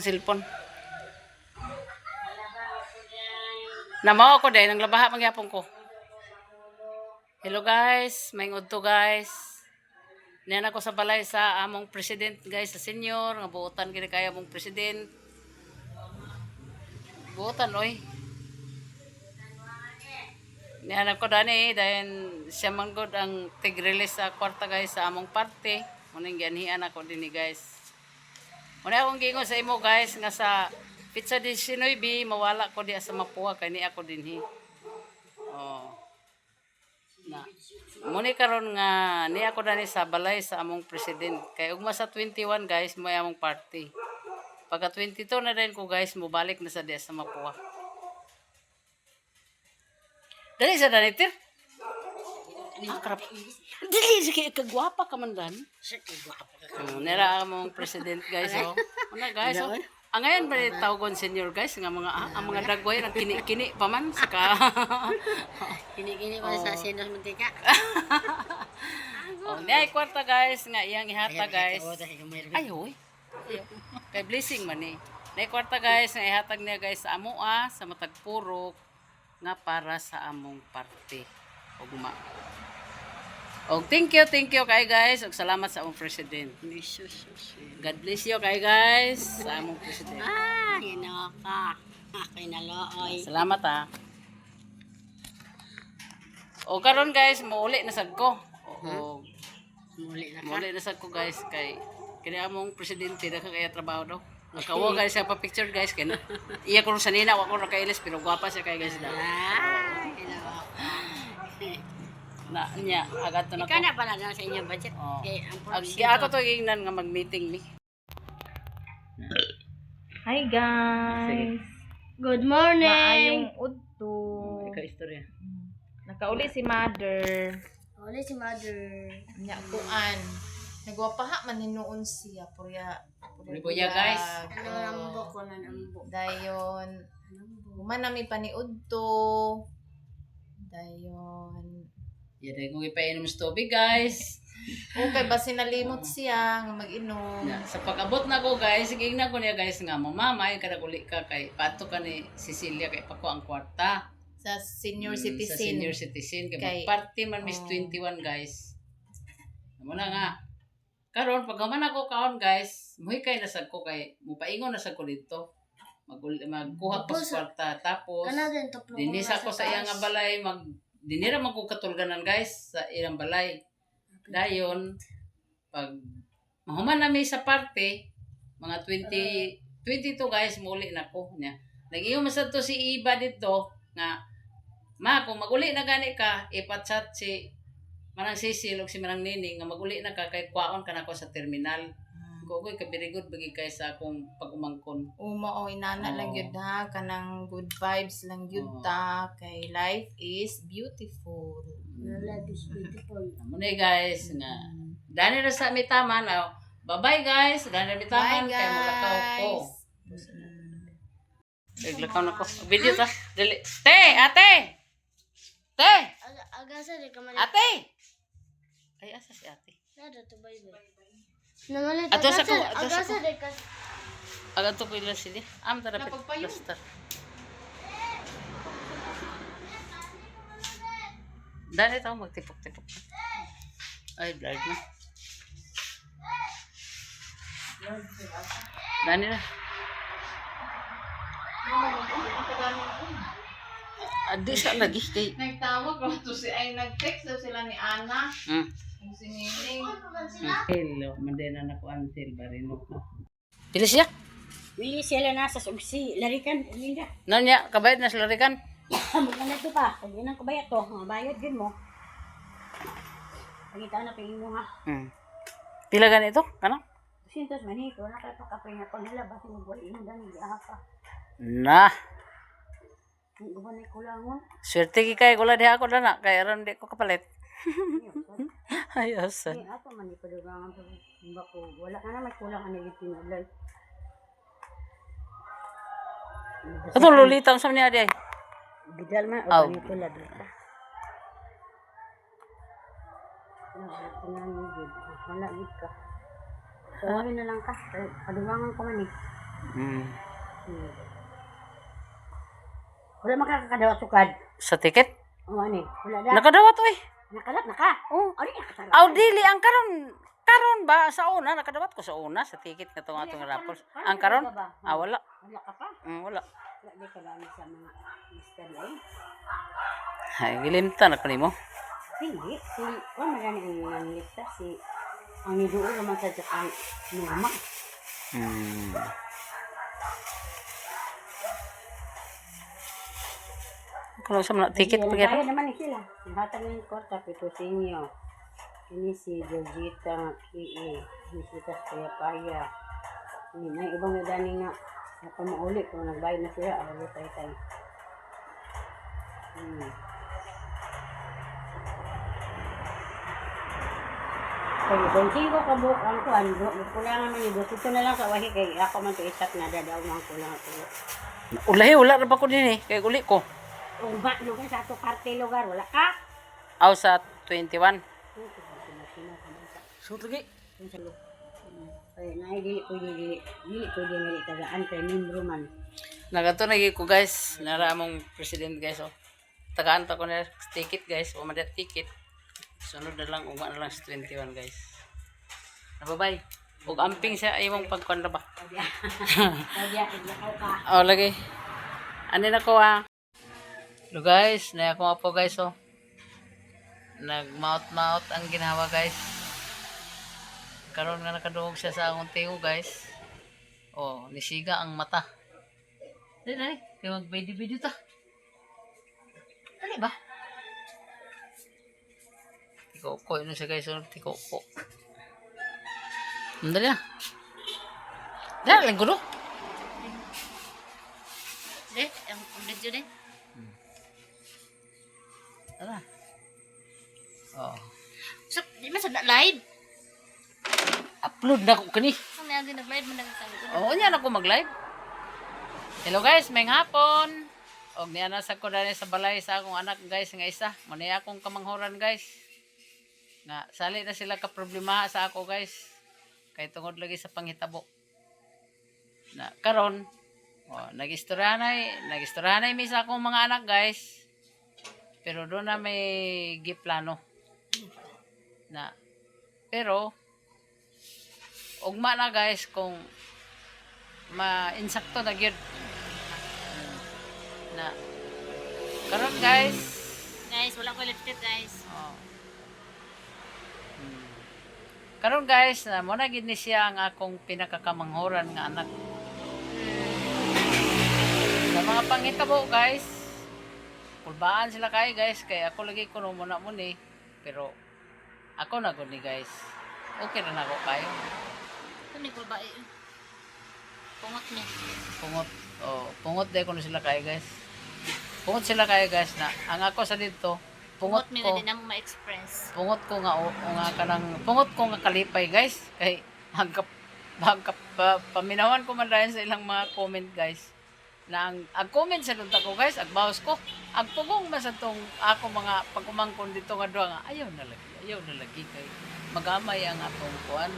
Cellphone. Namaw ako dahil nang labaha mangyapon ko. Hello guys, maingod to guys. Niyan ako sa balay sa among president guys, sa senior, nga buotan gini kaya among president. Buotan oy. Niyan ako dani dahil siya manggod ang tig-release sa kwarta guys sa among party. Muning gianhian ako dinhi guys. Muna akong gingon sa imo guys nga sa Pizza 19 mawala ko di sa Mapua kay ni ako dinhi. Oh. Na. Muni karon nga ni ako dani sa balay sa among president. Kay ugma sa 21 guys mo among party. Pagka 22 na din ko guys mobalik na sa di sa Mapua. Dali sa danitir. Akrap. Dili sige kagwapa ka man dan. Nera among president guys oh. Ano guys oh. Ang ngayon ba tawagon senior guys nga mga ang mga dagway nang kini-kini pa man saka Kini-kini pa sa senior mantika. Oh, niay kwarta guys nga iyang ihata guys. Ay hoy. Kay blessing man ni. Niay kwarta guys nga ihatag niya guys sa amo sa matag purok nga para sa among party. Ugma. Og thank you kay guys ug salamat sa among president. God bless you kay guys sa among president. Ginawa ka. Kinalooy. Salamat O karon guys muuli na sad ko. O muuli na sad ko guys kay kini among presidente na kaya trabaho daw. Nakawa guys sa picture guys kay na. Iya ko sa nina wa ko nakailis pero gwapa siya kay guys na. Ginawa ka. Na niya agad to na ko. Ikaw na pala na sa inyong budget. Ako to ingnan nga mag-meeting ni. Hi guys. Good morning. Maayong udto. Ikaw istorya. Nakauli si mother. Uli si mother. Nya kuan. Nagwapaha man ni noon siya purya. Purya guys. Nambok ko na nambok. Dayon. Humanami pa ni udto. Dayon. Yan ay kung ipainom sa tubig guys. Okay ba sinalimot siya nga mag-inom. Sa pag-abot na ko guys, sige na ko niya guys nga mama, yung kadaguli ka kay pato ka ni Cecilia kay pako ang kwarta. Sa senior Sa citizen. senior citizen kay party man Miss 21 guys. Muna nga. Karon pag man ako kaon guys, muhikay na sad ko kay mupaingon na sad ko dito. Magkuha ko sa kwarta tapos dinis ako sa iyang nga balay dinira man ko katulganan guys sa ilang balay. Dayon pag mahuman nami sa party mga 22 guys muli na ko niya. Nag-iyo masad to si Iba dito nga ma kung maguli na gani ka ipachat si Manang Sisil ug si Manang Nining nga maguli na ka kay kwaon ka nako sa terminal. Kugoy ka very good bagi kay sa akong pag-umangkon. Uma o inana lang yun ha. Kanang good vibes lang yun ta. Kay life is beautiful. Life is beautiful. Muna guys nga dani na sa mitama na. Bye-bye guys. Dani na mitama kay mulakaw ko. Naglakaw na ko. Video ta. Dali. Te, ate. Te. Agasa di ka man. Ate. Ay asa si ate. Nada to bye. Namalit Ato sa ko. agasa di ka. Agad to ko ila sila. Am tara plaster. Dali tayo magtipok-tipok. Ay, blood na. Dali na. Adi siya lagi kay. Nagtawag ko to si ay nag-text daw sila ni Ana. Si Nining. Hello, mandena na ko Ansel Barino. Pila siya? Wili sila nasa sugsi. Larikan. Linda. Nanya, kabayad na sa larikan? Magkano to pa? Pag yun ang kabayat to. Bayad din mo. Pagkita na pingin mo ha. Pila ganito? Ano? Sintos manito. Nakapakapay na pang nalabas. Magwali yung dami. Aha Na. Ang gubanay ko lang mo. Swerte ki kay kula diha ako na kay aron di ko kapalit. Ayos. Ako man ipadugangan sa bako. Wala na may kulang ang nilitin na life. Ato lulitang sa niya di ay. Bidal man. Aw. O ganito lang dito. Wala gid ka. Tawagin na lang ka. Padugangan ko man eh. Mm. Wala makakadawat sukad. Sa ticket? O ani, wala da. Nakadawat oy. Nakalat na ka. Oh. Ano nakasara? Aw dili ang karon ba sa una nakadawat ko sa una sa ticket nga tong atong rappers. Ang karon? Ah wala. Wala ka pa. Wala. Wala di ka lang sa mga Mr. Line. Ay gilimtan ako nimo. Hindi. Si, magani ang lista. Si, ang niduo naman sa Japan. Numa. Kalau sa mga ticket pa Kaya naman ni sila. Hatag ng kwarta. Pito sa inyo. Ini si Georgita Ki. Nisita sa Paya. May ibang nadani nga. Ako mauli kung nagbayad na sila. Alam tayo. Kaya bensin ko kabuk ang kuan. Kulangan man yung ito na lang sa wahi. Kaya ako man ito isap na dadaw mga kulang ako. Ulahi wala ra pa ko din kay uli ko. Uma, lugar sa ato parte lugar. Wala ka. Aw sa 21. So lagi. Kaya na dili ko dili tagaan kay membro man. Nagato na ko guys. Nara among president guys oh. Tagaan ta ko na ticket guys. O madat ticket. Sunod na lang uma na lang sa 21 guys. Bye-bye. Ug amping sa imong pagkuan ba. Kaya iglakaw ka. Oh lagi. Ani na ko ah. Hello guys, na ako po guys oh. Nag-mouth ang ginawa guys. Karon nga nakadungog siya sa akong tingo guys. Oh, nisiga ang mata. Dali, kaya mag-video ta. Dali ba? Tiko-ko, yun siya guys, tiko-ko. Dali na. Dali lang gulo. Deh, ang video deh. Tara. Oh. So, di man sa live. Upload na ko kani. Ang may agad nag-live mo nagkakalit. Oo, niya na ko mag-live. Hello guys, may hapon. Og niya na sa ko dali sa balay sa akong anak guys nga isa. Muna akong kamanghoran guys. Nga sali na sila ka problema sa ako guys. Kay tungod lagi sa panghitabo. Na karon, nag-istoryanay mi sa akong mga anak guys. Pero doon na may giplano. Pero ugma na guys kung ma-insakto na gyud na karon guys Wala ko lipstick guys. Karon guys na mo na gid ni siya ang akong pinakakamanghoran nga anak sa mga panghitabo guys. Kulbaan sila kay guys kay ako lagi kuno muna mo ni pero ako na gud ni guys. Okay na nako kayo. Kani ko ba pungot ni. Pungot day kuno sila kay guys. Pungot sila kay guys na ang ako sa dito pungot mi ko. na din ang ma-express. Pungot ko nga pungot ko nga kalipay guys kay hangkap paminawan ko man dahil sa ilang mga comment guys. Na ang comment sa lunta ko guys, agbawas ko. Agpugong man sa tong ako mga pagkumangkon dito nga duha nga ayaw na lagi kay magamay ang atong kuan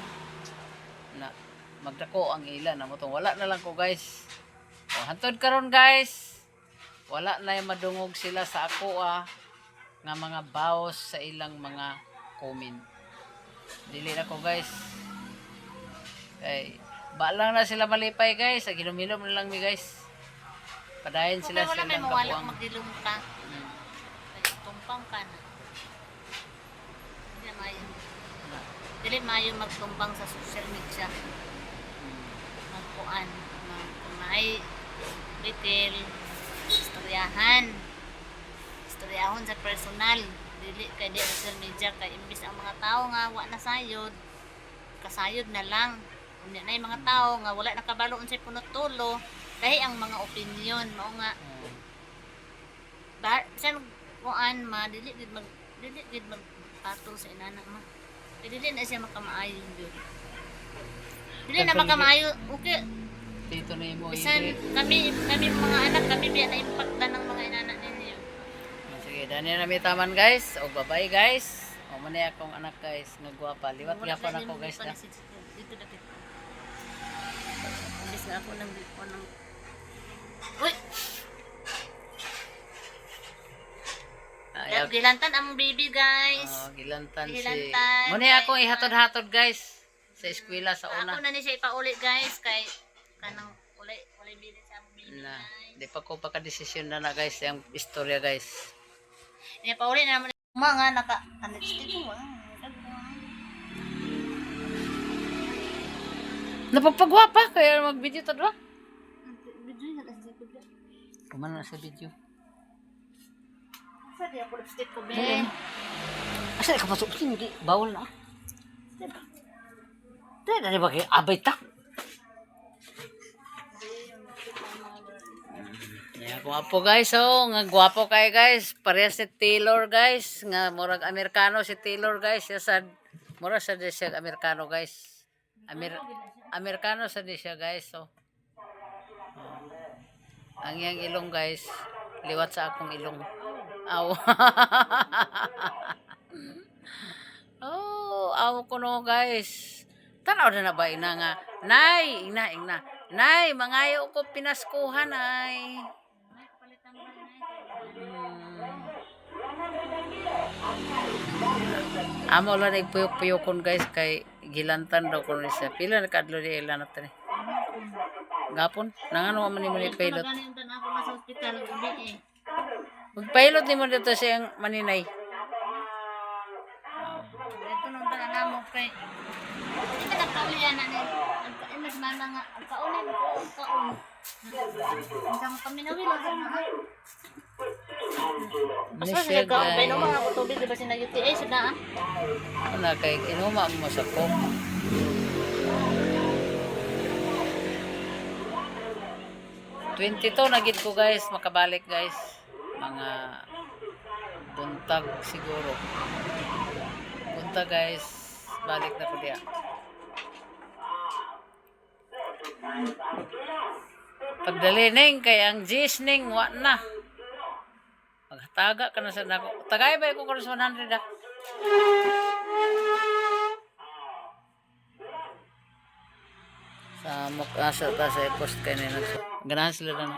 na magdako ang ila na mo tong wala na lang ko guys. O hantod karon guys. Wala na yung madungog sila sa ako nga mga bawas sa ilang mga comment. Dili na ko guys. Kay balang na sila malipay guys, ginom-inom na lang mi guys. Padayon sila Wala may silang mawala kabuang. magdilong ka. Tumpang ka na. Dili mayo magtumbang sa social media. Magkuan, kumay retail, istoryahon sa personal. Dili kay di social media kay imbis ang mga tao nga wa na sayod, kasayod na lang. Unya na yung mga tao nga wala nakabalo unsay punot tulo. Kaya ang mga opinion mao nga bisan kuan dili gid magpatol sa inana ma. Dili na siya makamaayo yun. Dili na makamaayo. Okay. Dito na mo Bisan kami mga anak kami biya na impacta ng mga inana ninyo. Sige, dani na mi taman guys. O bye guys. O man akong anak guys, nagwapa. Liwat gyapon ako guys na. Dito dapit. nga ako nang uy, Ay, gilantan ang baby guys. gilantan si... Gilantan, Muna akong guys. ihatod-hatod guys. Sa eskwela sa una. Ako na ni siya ipauli guys kay kanang uli bilin sa among baby Na, guys. di pa ko pagka-desisyon na guys yung istorya guys. Niya pauli na naman mga naka stick mo. Napagpagwapa kaya mag-video to do. Video na kasi ko. Kumana na sa video. Sa dia ko lipstick ko be. Asa ka pasok hindi bawal na. Dahil ba kayo abay tak? Yan, gwapo guys, oh. Nga gwapo kayo guys. Parehas si Taylor guys. Nga murag Amerikano si Taylor guys. Siya sad, murag sa siya Amerikano guys. Amerikano sa siya guys. So, ang iyang ilong guys. Liwat sa akong ilong. Aw. Oh, aw ko no guys. Tanaw na ba ina nga. Nay, ina. Nay, mangayo ko pinaskuhan ay. Amo lang nagpuyok-puyokon guys kay gilantan daw ko siya. Pila na kadlo di ilan na tani. Gapon, nangano man ni pilot. Ako na sa ospital gabi eh. Magpilot ni mo dito siyang maninay. Ito nung taga mo kay hindi ka nagkaulian na ni imas man nga ang kaunin ko ang kaun. Ang kami na wala sa mga. Asa Siya sila ka bay no guys. mga tubig di ba sina UTA sila ah. Ano kay inuma mo sa ko. $22 na gid ko guys, makabalik guys. Mga buntag siguro. Buntag guys, balik na ko diya. Pagdali ning kay ang G's ning wa na. Magtaga ka na sa nako. Tagay ba ko sa 100 ah. Sa mukasa ta sa post kay nila. Ganahan sila na.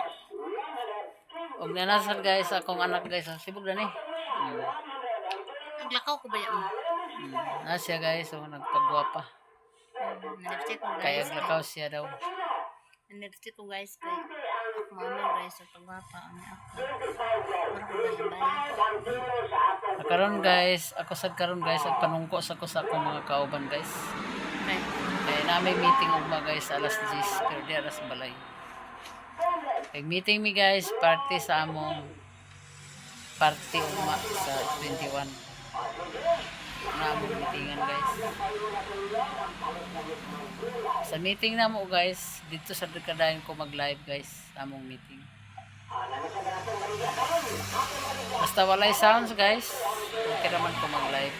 Og nanasal guys akong anak guys, sibog na ni. Naglakaw ko ba yan? Nasya guys, so nagpagwapa. Nalipstick ko Kaya guys. glakaw siya daw. Nalipstick ko guys kay ako mama guys sa pagwapa ang ako. Para ko balay. Karon guys, ako sad karon guys, at panungko sa ko sa akong mga kauban guys. Okay. Kaya namin meeting ugma guys alas 10 pero di alas balay. Nag-meeting mi guys, party sa among party ugma sa 21. Na among meetingan guys. Sa meeting na mo guys, dito sa Dukadayon ko mag-live guys, sa among meeting. Basta walay sounds guys, okay naman ko mag-live.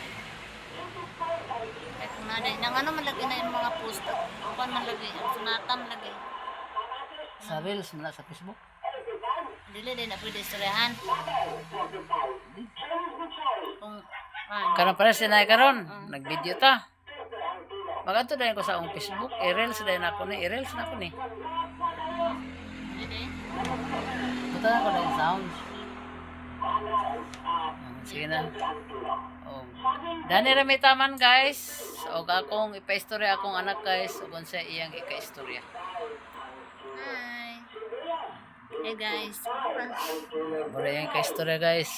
Kaya kung naday, nang ano malagi na yung mga post, kuan malagi, ang sunatam lagi. Sa Reels mo na sa Facebook. Dili din na pwede istoryahan. Kung, Karon pala sinay karon, nag-video ta. Magadto dayon ko sa akong Facebook, i-reels dayon ako ni, i-reels na ako ni. dili. Buta na ko na yung sounds. Sige na. Oh. Dani rami taman guys. Og akong ipa-istorya akong anak guys, ug unsa iyang ika-istorya. Hi. Hey guys. Bora yung ika-istorya guys.